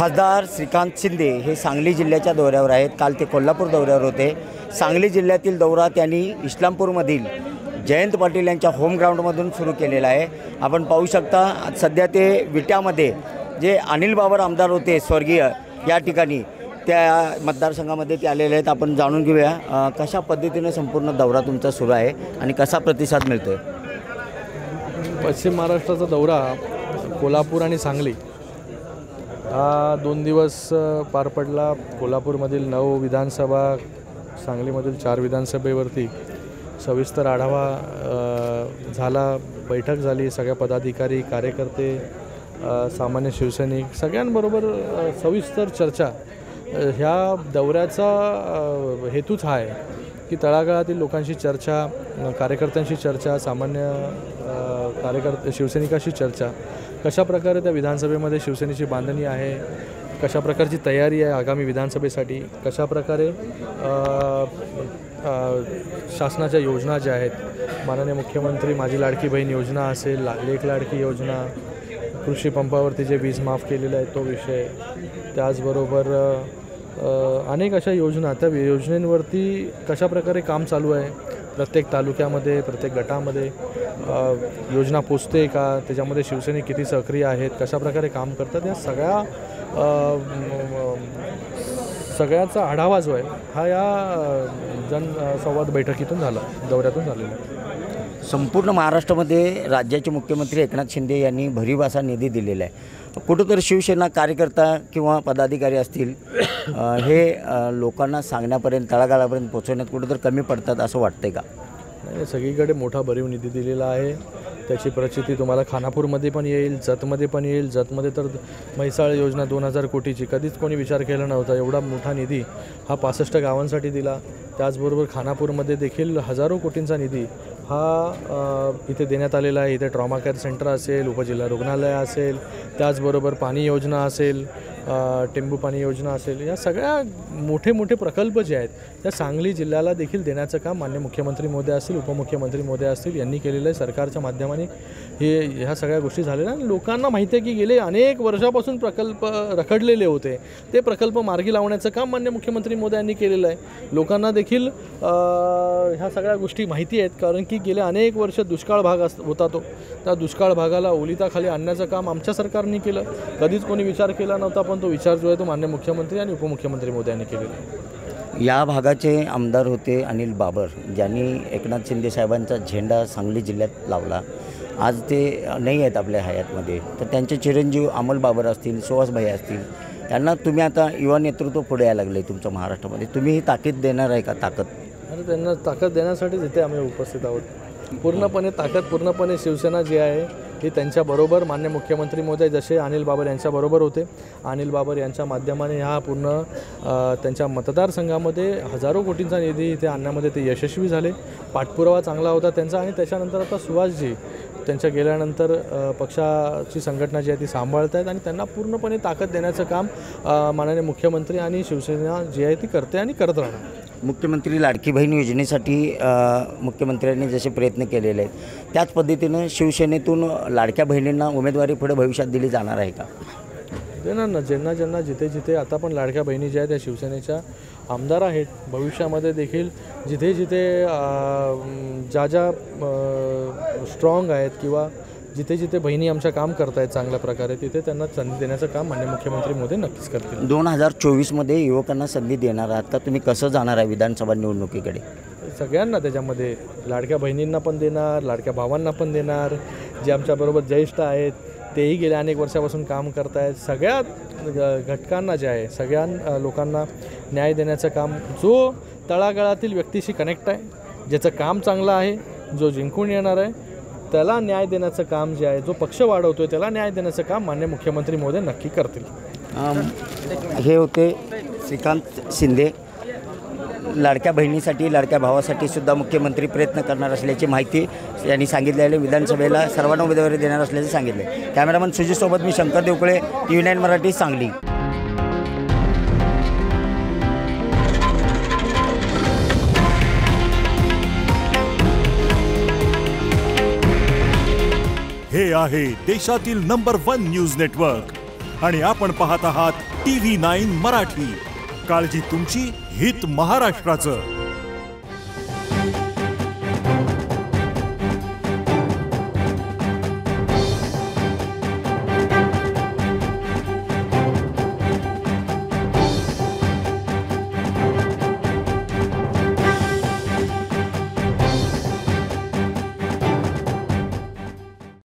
खासदार श्रीकांत शिंदे हे सांगली जिल्ह्याच्या दौऱ्यावर आहेत। काल ते कोल्हापूर दौऱ्यावर होते। सांगली जिल्ह्यातील दौरा त्यांनी इस्लामपूरमधील जयंत पाटील यांच्या होम ग्राउंडमधून सुरू केलेला आहे। आपण पाहू शकता सध्या ते विट्यामध्ये जे अनिल बाबर आमदार होते स्वर्गीय, या ठिकाणी त्या मतदारसंघामध्ये ते आलेले आहेत। आपण जाणून घेऊया कशा पद्धतीने संपूर्ण दौरा तुमचा सुरू आहे आणि कसा प्रतिसाद मिळतोय। पश्चिम महाराष्ट्राचा दौरा कोल्हापूर आणि सांगली हा 2 दिवस पार पडला। कोल्हापूरमधील 9 विधानसभा, सांगलीमधील 4 विधानसभेवरती सविस्तर आढावा झाला, बैठक झाली। सगळ्या पदाधिकारी, कार्यकर्ते, सामान्य शिवसैनिक सगळ्यांबरोबर सविस्तर चर्चा। ह्या दौऱ्याचा हेतूच हा आहे की तळागाळातील लोकांशी चर्चा, कार्यकर्त्यांशी चर्चा, सामान्य कार्यकर्ते शिवसैनिकाशी चर्चा, कशा प्रकारे त्या विधानसभेमध्ये शिवसेनेची बांधणी आहे, कशा प्रकारची तयारी आहे आगामी विधानसभेसाठी, कशा प्रकारे शासनाच्या योजना ज्या आहेत, माननीय मुख्यमंत्री माझी लाडकी बहीण योजना असेल, लेक लाडकी योजना, कृषी पंपावरती जे वीज माफ केलेलं आहे तो विषय, त्याचबरोबर अनेक अशा योजना, त्या योजनेंवरती कशा प्रकारे काम चालू आहे, प्रत्येक तालुक्यामध्ये, प्रत्येक गटामध्ये योजना पोचते का, त्याच्यामध्ये शिवसैनिक किती सक्रिय आहेत, कशा प्रकारे काम करतात, या सगळ्याचा आढावा जो आहे हा या जनसंवाद बैठकीतून झाला, दौऱ्यातून झालेला आहे। संपूर्ण महाराष्ट्रामध्ये राज्याचे मुख्यमंत्री एकनाथ शिंदे यांनी भरीव असा निधी दिलेला आहे। कुठंतरी शिवसेना कार्यकर्ता किंवा पदाधिकारी असतील हे लोकांना सांगण्यापर्यंत, तळागाळापर्यंत पोहोचवण्यात कुठंतरी कमी पडतात असं वाटतंय का? नाही, सगळीकडे मोठा भरीव निधी दिलेला आहे। त्याची प्रचिती तुम्हाला खानापूरमध्ये पण येईल, जतमध्ये पण येईल। जतमध्ये तर म्हैसाळ योजना 2000 कोटीची, कधीच कोणी विचार केला नव्हता। एवढा मोठा निधी हा 65 गावांसाठी दिला। त्याचबरोबर खानापूरमध्ये देखील हजारो कोटींचा निधी हा इथे देण्यात आलेला आहे। इथे ट्रॉमा केअर सेंटर असेल, उपजिल्हा रुग्णालय असेल, त्याचबरोबर पाणी योजना असेल, टेंबू पाणी योजना असेल, या सगळ्या मोठे मोठे प्रकल्प जे आहेत त्या सांगली जिल्ह्याला देखील देण्याचं काम माननीय मुख्यमंत्री महोदय असतील, उपमुख्यमंत्री महोदय असतील यांनी केलेलं आहे। सरकारच्या माध्यमाने ह्या सगळ्या गोष्टी झालेल्या आणि लोकांना माहिती आहे की गेले अनेक वर्षापासून प्रकल्प रखडलेले होते, ते प्रकल्प मार्गी लावण्याचं काम माननीय मुख्यमंत्री महोदयांनी केलेलं आहे। लोकांना देखील ह्या सगळ्या गोष्टी माहिती आहेत, कारण की गेले अनेक वर्ष दुष्काळ भाग होता तो, त्या दुष्काळ भागाला ओलिताखाली आणण्याचं काम आमच्या सरकारने केलं। कधीच कोणी विचार केला नव्हता, पण तो विचार जो आहे तो माननीय मुख्यमंत्री आणि उपमुख्यमंत्री मोदयांनी केलेला आहे। या भागाचे आमदार होते अनिल बाबर, ज्यांनी एकनाथ शिंदे साहेबांचा झेंडा सांगली जिल्ह्यात लावला। आज ते नाही आहेत आपल्या हयातमध्ये, तर त्यांचे चिरंजीव अमोल बाबर असतील, सुहासभाई असतील, त्यांना तुम्ही आता युवा नेतृत्व पुढे यायला लागले तुमच्या महाराष्ट्रामध्ये, तुम्ही ही ताकीद देणार आहे का? ताकद आणि त्यांना ताकद देण्यासाठीच इथे आम्ही उपस्थित आहोत। पूर्णपणे ताकद, पूर्णपणे शिवसेना जी आहे ही त्यांच्याबरोबर, मान्य मुख्यमंत्री महोदय जसे अनिल बाबर यांच्याबरोबर होते, अनिल बाबर यांच्या माध्यमाने ह्या पूर्ण त्यांच्या मतदारसंघामध्ये हजारो कोटींचा निधी इथे आणण्यामध्ये ते यशस्वी झाले। पाठपुरावा चांगला होता त्यांचा। आणि त्याच्यानंतर आता सुहासजी त्यांच्या गेल्यानंतर पक्षाची संघटना जी आहे ती सांभाळत आहेत आणि त्यांना पूर्णपणे ताकद देण्याचं काम माननीय मुख्यमंत्री आणि शिवसेना जी आहे ती करते आणि करत राहणार। मुख्यमंत्री लाडकी बहीण योजनेसाठी मुख्यमंत्र्यांनी जसे प्रयत्न केलेले आहेत त्याच पद्धतीनं शिवसेनेतून लाडक्या बहिणींना उमेदवारी पुढे भविष्यात दिली जाणार आहे का? देणार ना, ज्यांना ज्यांना जिथे जिथे आता पण लाडक्या बहिणी ज्या आहेत त्या शिवसेनेच्या आमदार आहेत। भविष्यामध्ये देखील जिथे जिथे ज्या ज्या स्ट्रॉंग आहेत किंवा जिथे जिथे बहिणी आमच्या काम करत आहेत चांगल्या प्रकारे, तिथे त्यांना संधी देण्याचं काम माननीय मुख्यमंत्री मोदी नक्कीच करतील। 2024मध्ये युवकांना संधी देणार आहात का? तुम्ही कसं जाणार आहे विधानसभा निवडणुकीकडे? सगळ्यांना त्याच्यामध्ये, लाडक्या बहिणींना पण देणार, लाडक्या भावांना पण देणार, जे आमच्याबरोबर ज्येष्ठ आहेत तेही गेल्या अनेक वर्षापासून काम करत आहेत, सगळ्या घटकांना जे आहे सगळ्या लोकांना न्याय देण्याचं काम, जो तळागाळातील व्यक्तीशी कनेक्ट आहे, ज्याचं काम चांगलं आहे, जो जिंकून येणार आहे त्याला न्याय देण्याचं काम जे आहे, जो पक्ष वाढवतो आहे त्याला न्याय देण्याचं काम माननीय मुख्यमंत्री महोदय नक्की करतील। हे होते श्रीकांत शिंदे। लाडक्या बहिणीसाठी, लाडक्या भावासाठी सुद्धा मुख्यमंत्री प्रयत्न करणार असल्याची माहिती यांनी सांगितलेली। विधानसभेला सर्वांना उमेदवारी देणार असल्याचे सांगितले। कॅमेरामन सुजितसोबत मी शंकर देवकळे, TV9 मराठी, सांगली। हे आहे देशातील नंबर 1 न्यूज नेटवर्क आणि आपण पाहत आहात TV9 मराठी. काळजी तुमची, हित महाराष्ट्राचं.